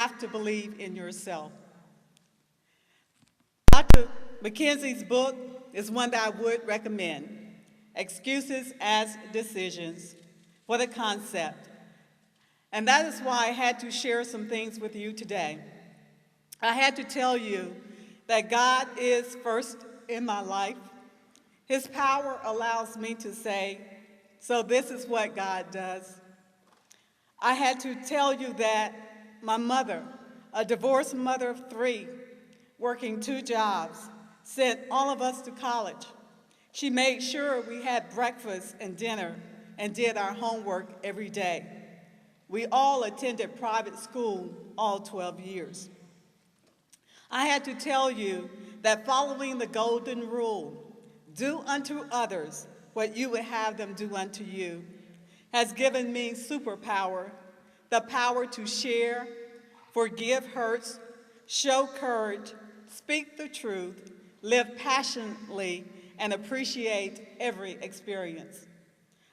have to believe in yourself. Dr. McKenzie's book is one that I would recommend, Excuses as Decisions, for the concept. And that is why I had to share some things with you today. I had to tell you that God is first in my life. His power allows me to say, so this is what God does. I had to tell you that my mother, a divorced mother of 3, working 2 jobs, sent all of us to college. She made sure we had breakfast and dinner and did our homework every day. We all attended private school all 12 years. I had to tell you that following the golden rule, do unto others what you would have them do unto you, has given me superpower, the power to share, forgive hurts, show courage, speak the truth, live passionately, and appreciate every experience.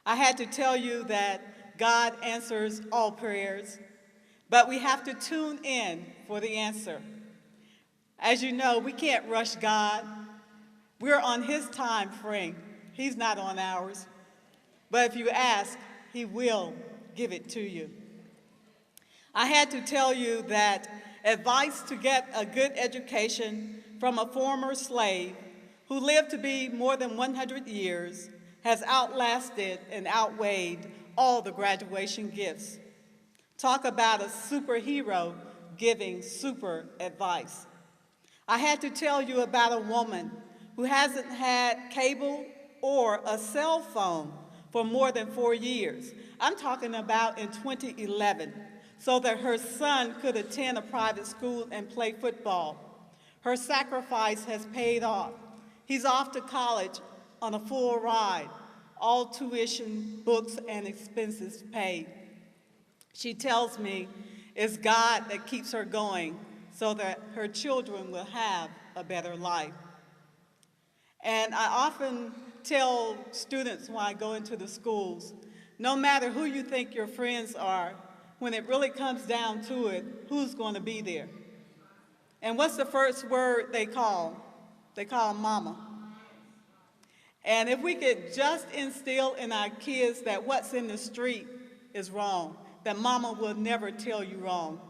I had to tell you that God answers all prayers, but we have to tune in for the answer. As you know, we can't rush God. We're on His time frame. He's not on ours. But if you ask, He will give it to you. I had to tell you that advice to get a good education from a former slave who lived to be more than 100 years has outlasted and outweighed all the graduation gifts. Talk about a superhero giving super advice. I had to tell you about a woman who hasn't had cable or a cell phone for more than 4 years. I'm talking about in 2011, so that her son could attend a private school and play football. Her sacrifice has paid off. He's off to college on a full ride, all tuition, books, and expenses paid. She tells me it's God that keeps her going so that her children will have a better life. And I often tell students when I go into the schools, no matter who you think your friends are, when it really comes down to it, who's going to be there? And what's the first word they call? They call mama. And if we could just instill in our kids that what's in the street is wrong, that mama will never tell you wrong.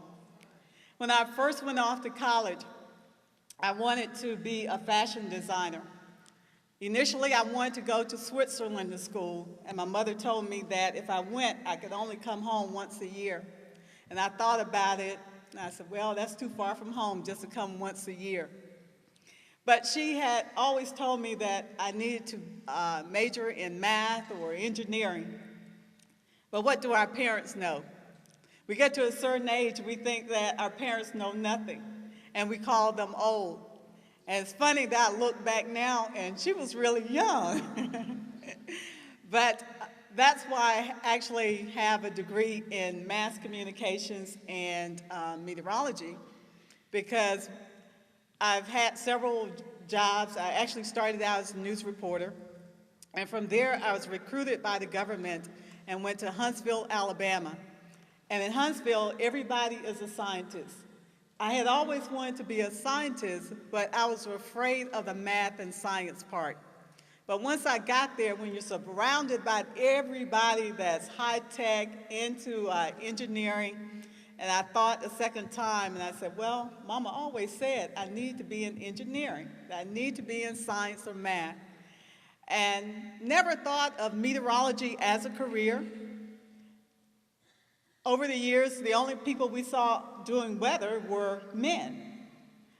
When I first went off to college, I wanted to be a fashion designer. Initially, I wanted to go to Switzerland to school, and my mother told me that if I went, I could only come home once a year. And I thought about it, and I said, well, that's too far from home just to come once a year. But she had always told me that I needed to major in math or engineering. But what do our parents know? We get to a certain age, we think that our parents know nothing, and we call them old. And it's funny that I look back now, and she was really young. But that's why I actually have a degree in mass communications and meteorology, because I've had several jobs. I actually started out as a news reporter, and from there I was recruited by the government and went to Huntsville, Alabama. And in Huntsville, everybody is a scientist. I had always wanted to be a scientist, but I was afraid of the math and science part. But once I got there, when you're surrounded by everybody that's high-tech into engineering, and I thought a second time, and I said, well, Mama always said I need to be in engineering, that I need to be in science or math, and never thought of meteorology as a career. Over the years, the only people we saw doing weather were men.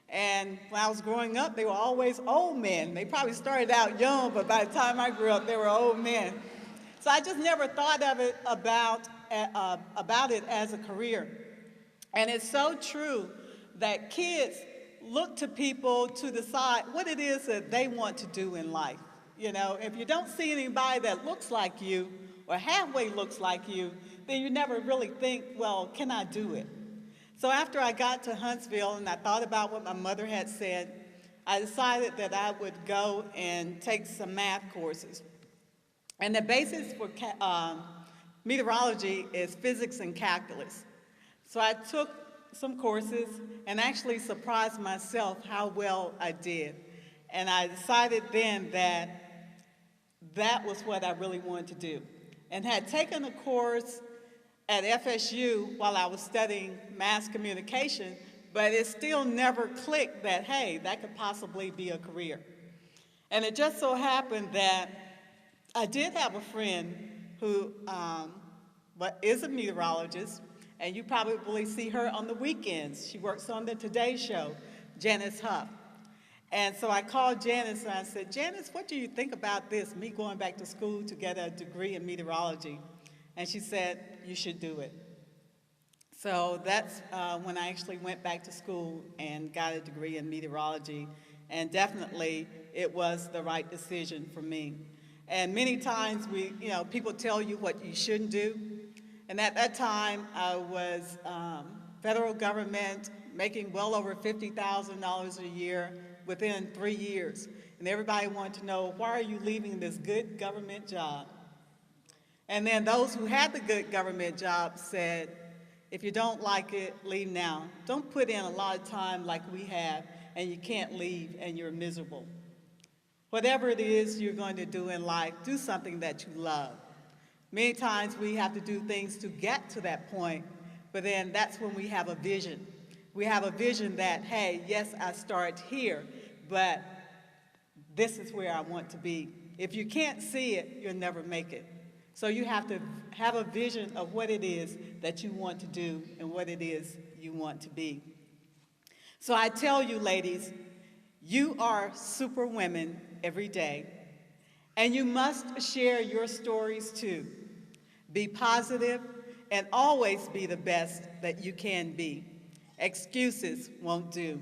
And when I was growing up, they were always old men. They probably started out young, but by the time I grew up, they were old men. So I just never thought of it about it as a career. And it's so true that kids look to people to decide what it is that they want to do in life. You know, if you don't see anybody that looks like you or halfway looks like you, then you never really think, well, can I do it? So after I got to Huntsville and I thought about what my mother had said, I decided that I would go and take some math courses. And the basis for meteorology is physics and calculus. So I took some courses and actually surprised myself how well I did. And I decided then that that was what I really wanted to do. And had taken a course at FSU while I was studying mass communication, but it still never clicked that, hey, that could possibly be a career. And it just so happened that I did have a friend who is a meteorologist, and you probably see her on the weekends. She works on the Today Show, Janice Huff. And so I called Janice and I said, Janice, what do you think about this, me going back to school to get a degree in meteorology? And she said, you should do it. So that's when I actually went back to school and got a degree in meteorology. And definitely it was the right decision for me. And many times people tell you what you shouldn't do. And at that time, I was federal government, making well over $50,000 a year within 3 years. And everybody wanted to know, why are you leaving this good government job? And then those who had the good government job said, if you don't like it, leave now. Don't put in a lot of time like we have, and you can't leave, and you're miserable. Whatever it is you're going to do in life, do something that you love. Many times we have to do things to get to that point, but then that's when we have a vision. We have a vision that, hey, yes, I start here, but this is where I want to be. If you can't see it, you'll never make it. So you have to have a vision of what it is that you want to do and what it is you want to be. So I tell you, ladies, you are super women every day, and you must share your stories too. Be positive and always be the best that you can be. Excuses won't do.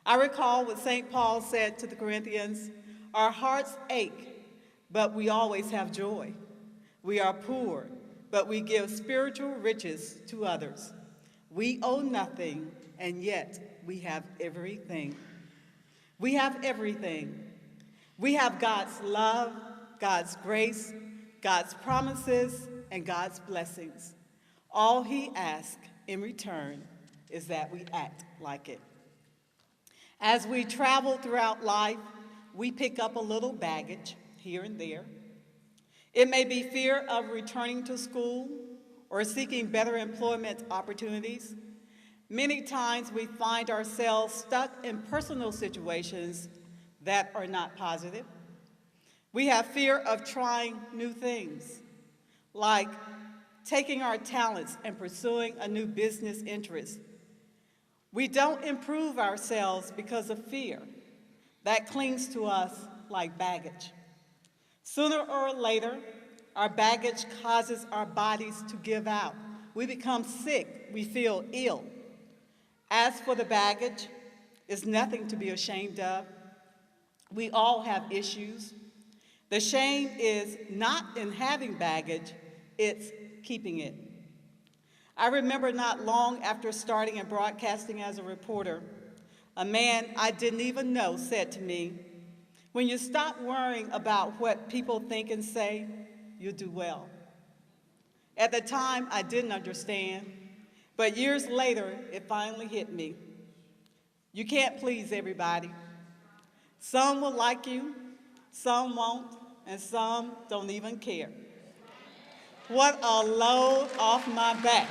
I recall what St. Paul said to the Corinthians, our hearts ache, but we always have joy. We are poor, but we give spiritual riches to others. We owe nothing, and yet we have everything. We have everything. We have God's love, God's grace, God's promises, and God's blessings. All He asks in return is that we act like it. As we travel throughout life, we pick up a little baggage here and there. It may be fear of returning to school or seeking better employment opportunities. Many times we find ourselves stuck in personal situations that are not positive. We have fear of trying new things, like taking our talents and pursuing a new business interest. We don't improve ourselves because of fear that clings to us like baggage. Sooner or later, our baggage causes our bodies to give out. We become sick. We feel ill. As for the baggage, it's nothing to be ashamed of. We all have issues. The shame is not in having baggage, it's keeping it. I remember not long after starting and broadcasting as a reporter, a man I didn't even know said to me, when you stop worrying about what people think and say, you'll do well. At the time, I didn't understand, but years later, it finally hit me. You can't please everybody. Some will like you, some won't, and some don't even care. What a load off my back.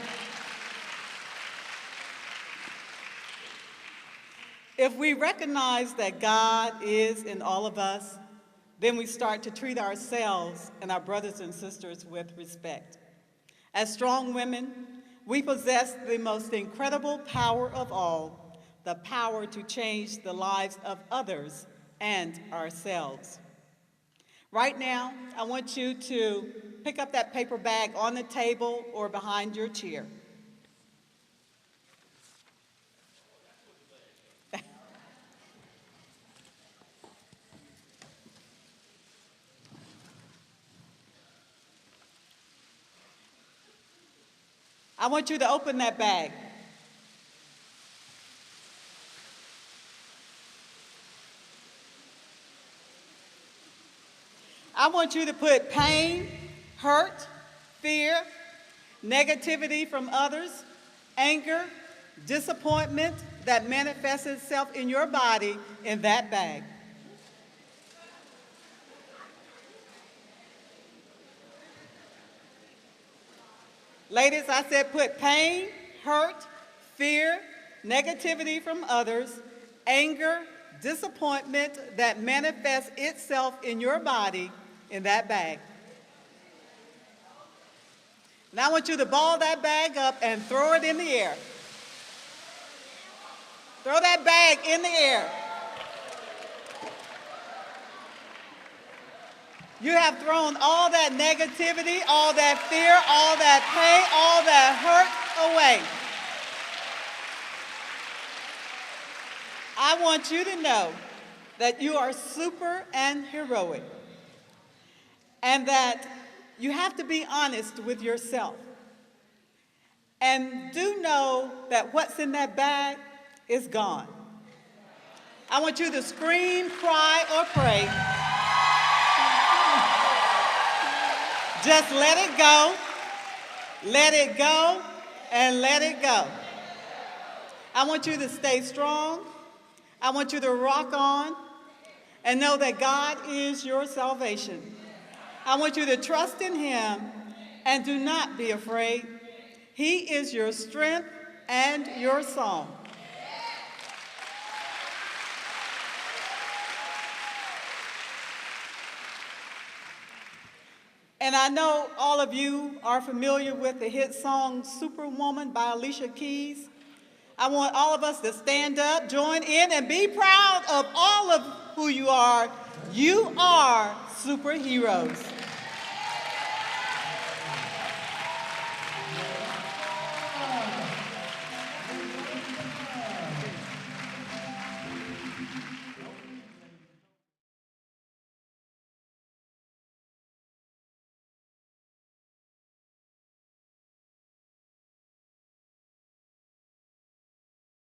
If we recognize that God is in all of us, then we start to treat ourselves and our brothers and sisters with respect. As strong women, we possess the most incredible power of all, the power to change the lives of others and ourselves. Right now, I want you to pick up that paper bag on the table or behind your chair. I want you to open that bag. I want you to put pain, hurt, fear, negativity from others, anger, disappointment that manifests itself in your body in that bag. Ladies, I said put pain, hurt, fear, negativity from others, anger, disappointment that manifests itself in your body in that bag. Now I want you to ball that bag up and throw it in the air. Throw that bag in the air. You have thrown all that negativity, all that fear, all that pain, all that hurt away. I want you to know that you are super and heroic, and that you have to be honest with yourself. And do know that what's in that bag is gone. I want you to scream, cry, or pray. Just let it go, and let it go. I want you to stay strong. I want you to rock on and know that God is your salvation. I want you to trust in Him and do not be afraid. He is your strength and your song. And I know all of you are familiar with the hit song Superwoman by Alicia Keys. I want all of us to stand up, join in, and be proud of all of who you are. You are superheroes.